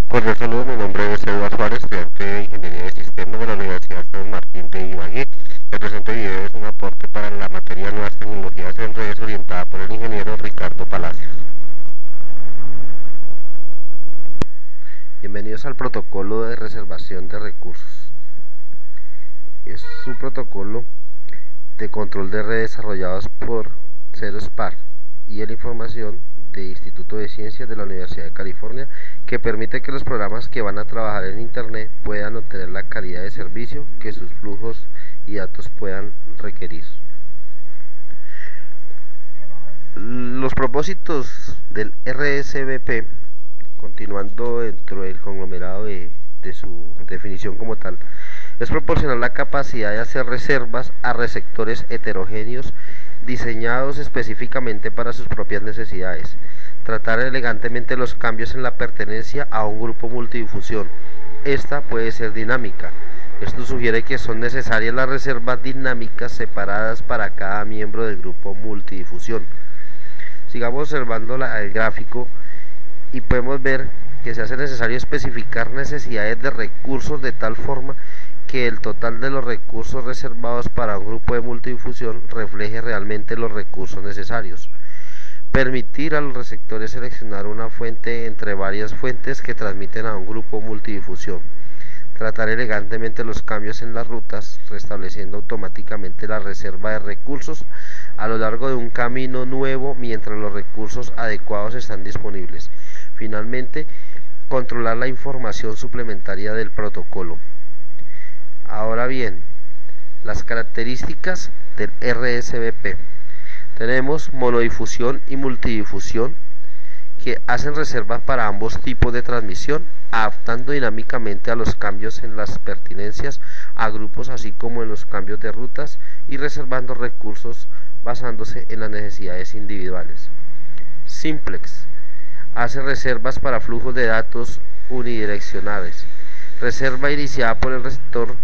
Cordial saludo, mi nombre es Eduardo Suárez, estudiante de Ingeniería de Sistemas de la Universidad San Martín de Ibagué. El presente video es un aporte para la materia Nuevas Tecnologías en Redes orientada por el ingeniero Ricardo Palacios. Bienvenidos al protocolo de reservación de recursos. Es un protocolo de control de redes desarrollados por CEROSPAR y la información del Instituto de Ciencias de la Universidad de California, que permite que los programas que van a trabajar en Internet puedan obtener la calidad de servicio que sus flujos y datos puedan requerir. Los propósitos del RSVP, continuando dentro del conglomerado de su definición como tal, es proporcionar la capacidad de hacer reservas a receptores heterogéneos diseñados específicamente para sus propias necesidades, tratar elegantemente los cambios en la pertenencia a un grupo multidifusión. Esta puede ser dinámica. Esto sugiere que son necesarias las reservas dinámicas separadas para cada miembro del grupo multidifusión. Sigamos observando el gráfico y podemos ver que se hace necesario especificar necesidades de recursos de tal forma que el total de los recursos reservados para un grupo de multidifusión refleje realmente los recursos necesarios. Permitir a los receptores seleccionar una fuente entre varias fuentes que transmiten a un grupo multidifusión. Tratar elegantemente los cambios en las rutas, restableciendo automáticamente la reserva de recursos a lo largo de un camino nuevo mientras los recursos adecuados están disponibles. Finalmente, controlar la información suplementaria del protocolo. Ahora bien, las características del RSVP. Tenemos monodifusión y multidifusión, que hacen reservas para ambos tipos de transmisión, adaptando dinámicamente a los cambios en las pertinencias a grupos, así como en los cambios de rutas, y reservando recursos basándose en las necesidades individuales. Simplex hace reservas para flujos de datos unidireccionales. Reserva iniciada por el receptor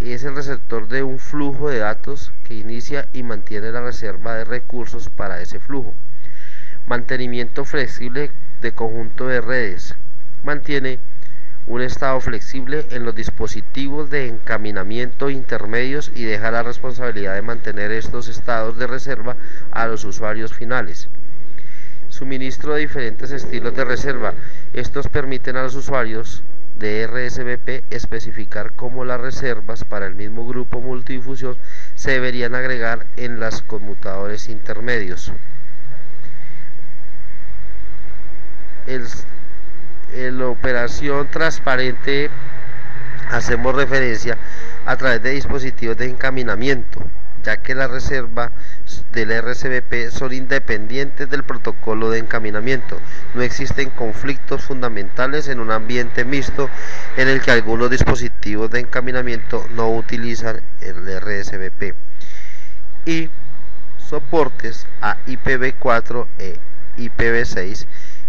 es el receptor de un flujo de datos que inicia y mantiene la reserva de recursos para ese flujo. Mantenimiento flexible de conjunto de redes. Mantiene un estado flexible en los dispositivos de encaminamiento intermedios y deja la responsabilidad de mantener estos estados de reserva a los usuarios finales. Suministro de diferentes estilos de reserva. Estos permiten a los usuarios de RSVP especificar cómo las reservas para el mismo grupo multidifusión se deberían agregar en los conmutadores intermedios. En la operación transparente hacemos referencia a través de dispositivos de encaminamiento, ya que las reservas del RSVP son independientes del protocolo de encaminamiento. No existen conflictos fundamentales en un ambiente mixto en el que algunos dispositivos de encaminamiento no utilizan el RSVP. Y soportes a IPv4 e IPv6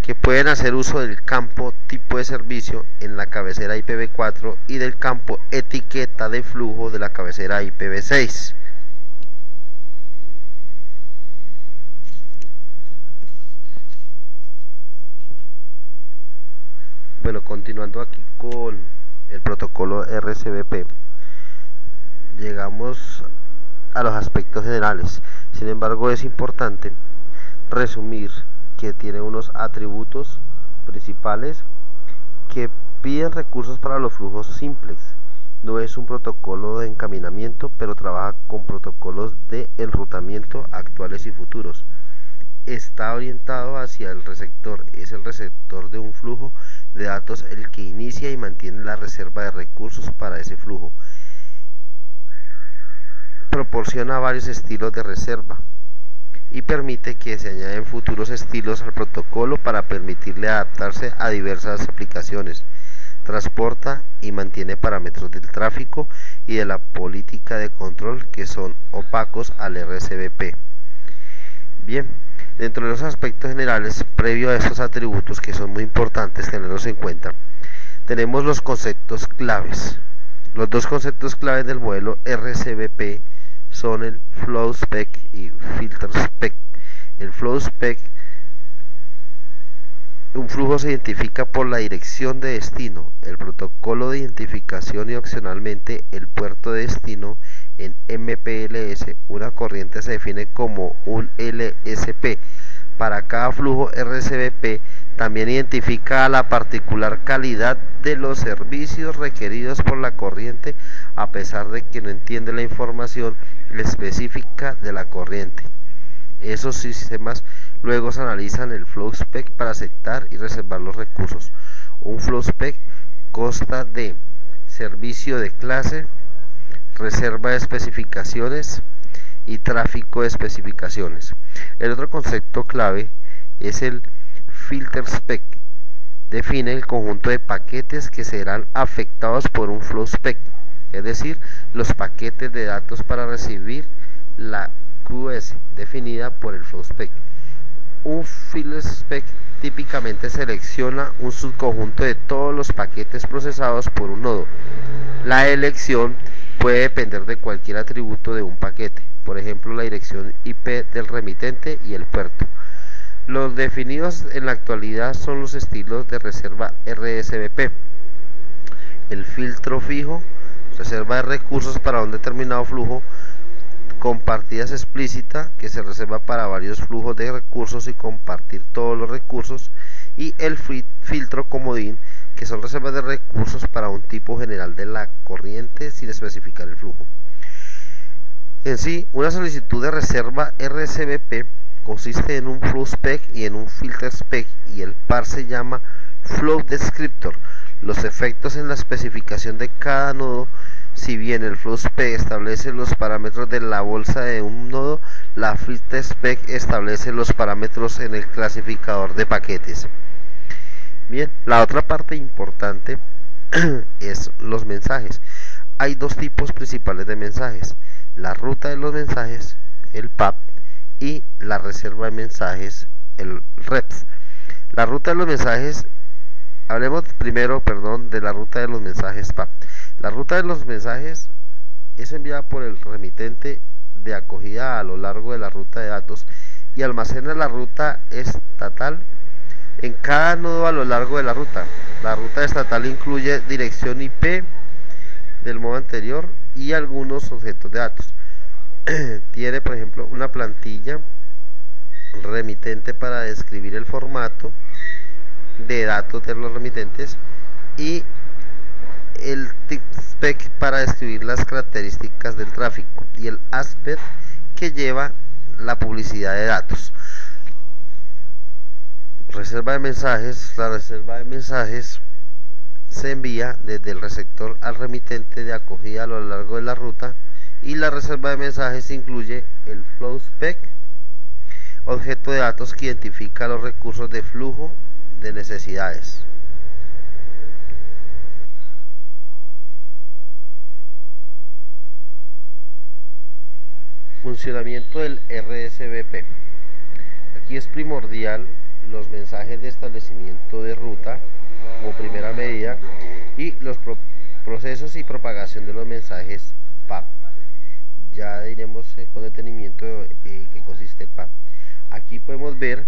que pueden hacer uso del campo tipo de servicio en la cabecera IPv4 y del campo etiqueta de flujo de la cabecera IPv6. Bueno, continuando aquí con el protocolo RSVP, llegamos a los aspectos generales. Sin embargo, es importante resumir que tiene unos atributos principales que piden recursos para los flujos simples. No es un protocolo de encaminamiento, pero trabaja con protocolos de enrutamiento actuales y futuros. Está orientado hacia el receptor, es el receptor de un flujo de datos el que inicia y mantiene la reserva de recursos para ese flujo. Proporciona varios estilos de reserva y permite que se añaden futuros estilos al protocolo para permitirle adaptarse a diversas aplicaciones. Transporta y mantiene parámetros del tráfico y de la política de control que son opacos al RSVP. Bien, dentro de los aspectos generales, previo a estos atributos que son muy importantes tenerlos en cuenta, tenemos los conceptos claves. Los dos conceptos claves del modelo RSVP son el Flow Spec y Filter Spec. El Flow Spec Un flujo se identifica por la dirección de destino, el protocolo de identificación y opcionalmente el puerto de destino. En MPLS, una corriente se define como un LSP. Para cada flujo RSVP también identifica la particular calidad de los servicios requeridos por la corriente, a pesar de que no entiende la información específica de la corriente. Esos sistemas luego se analizan el flow spec para aceptar y reservar los recursos. Un flow spec consta de servicio de clase, reserva de especificaciones y tráfico de especificaciones. El otro concepto clave es el filter spec. Define el conjunto de paquetes que serán afectados por un flow spec, es decir, los paquetes de datos para recibir la QS definida por el flow spec. Un filter spec típicamente selecciona un subconjunto de todos los paquetes procesados por un nodo. La elección puede depender de cualquier atributo de un paquete, por ejemplo la dirección IP del remitente y el puerto. Los definidos en la actualidad son los estilos de reserva RSVP, el filtro fijo, reserva de recursos para un determinado flujo, compartidas explícita, que se reserva para varios flujos de recursos y compartir todos los recursos, y el filtro comodín, que son reservas de recursos para un tipo general de la corriente sin especificar el flujo. En sí, una solicitud de reserva RSVP consiste en un flow spec y en un filter spec, y el par se llama flow descriptor. Los efectos en la especificación de cada nodo. Si bien el flow spec establece los parámetros de la bolsa de un nodo, la filter spec establece los parámetros en el clasificador de paquetes. Bien, la otra parte importante es los mensajes. Hay dos tipos principales de mensajes: la ruta de los mensajes, el PAP, y la reserva de mensajes, el REPS. La ruta de los mensajes, hablemos primero, de la ruta de los mensajes PAP. La ruta de los mensajes es enviada por el remitente de acogida a lo largo de la ruta de datos y almacena la ruta estatal en cada nodo a lo largo de la ruta. La ruta estatal incluye dirección IP del modo anterior y algunos objetos de datos. Tiene, por ejemplo, una plantilla remitente para describir el formato de datos de los remitentes y el TIP-spec para describir las características del tráfico, y el ASPED que lleva la publicidad de datos. Reserva de mensajes. La reserva de mensajes se envía desde el receptor al remitente de acogida a lo largo de la ruta, y la reserva de mensajes incluye el flow spec, objeto de datos que identifica los recursos de flujo de necesidades. Funcionamiento del RSVP. Aquí es primordial los mensajes de establecimiento de ruta como primera medida y los procesos y propagación de los mensajes PAP. Ya diremos con detenimiento qué consiste el PAP. Aquí podemos ver,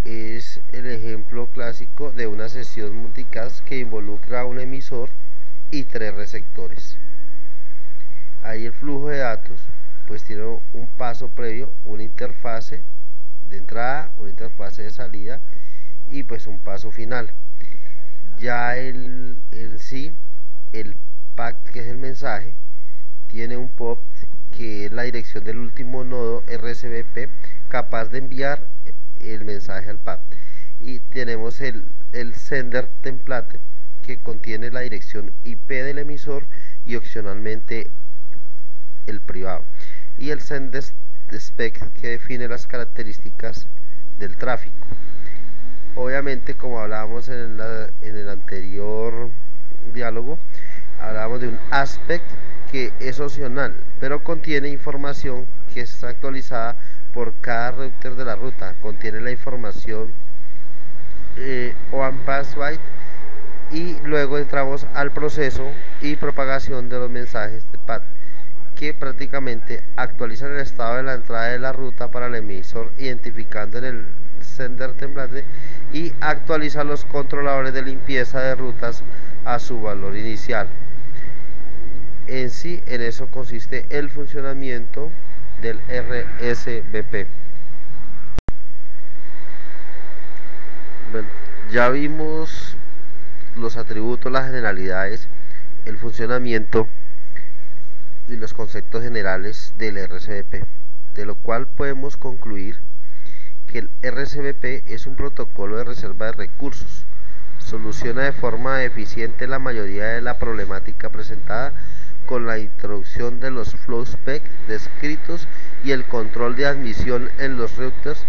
es el ejemplo clásico de una sesión multicast que involucra a un emisor y 3 receptores. Ahí el flujo de datos pues tiene un paso previo, una interfase de entrada, una interfase de salida y pues un paso final. Ya en sí, el PAC, que es el mensaje, tiene un POP, que es la dirección del último nodo RSVP capaz de enviar el mensaje al PAC, y tenemos el sender template, que contiene la dirección IP del emisor y opcionalmente el privado, y el send spec, que define las características del tráfico. Obviamente, como hablábamos en el anterior diálogo, hablábamos de un aspect que es opcional, pero contiene información que es actualizada por cada router de la ruta. Contiene la información one password, y luego entramos al proceso y propagación de los mensajes de PAT, que prácticamente actualizan el estado de la entrada de la ruta para el emisor, identificando en el extender template y actualizar los controladores de limpieza de rutas a su valor inicial. En sí, en eso consiste el funcionamiento del RSVP. Bueno, ya vimos los atributos, las generalidades, el funcionamiento y los conceptos generales del RSVP, de lo cual podemos concluir que el RSVP es un protocolo de reserva de recursos. Soluciona de forma eficiente la mayoría de la problemática presentada con la introducción de los flow spec descritos y el control de admisión en los routers,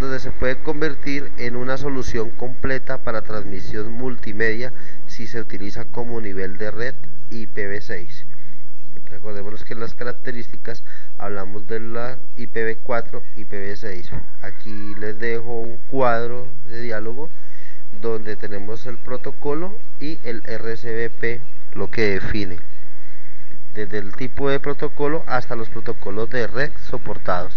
donde se puede convertir en una solución completa para transmisión multimedia si se utiliza como nivel de red IPv6. Recordemos que las características hablamos de la IPv4, IPv6. Aquí les dejo un cuadro de diálogo donde tenemos el protocolo y el RSVP, lo que define desde el tipo de protocolo hasta los protocolos de red soportados.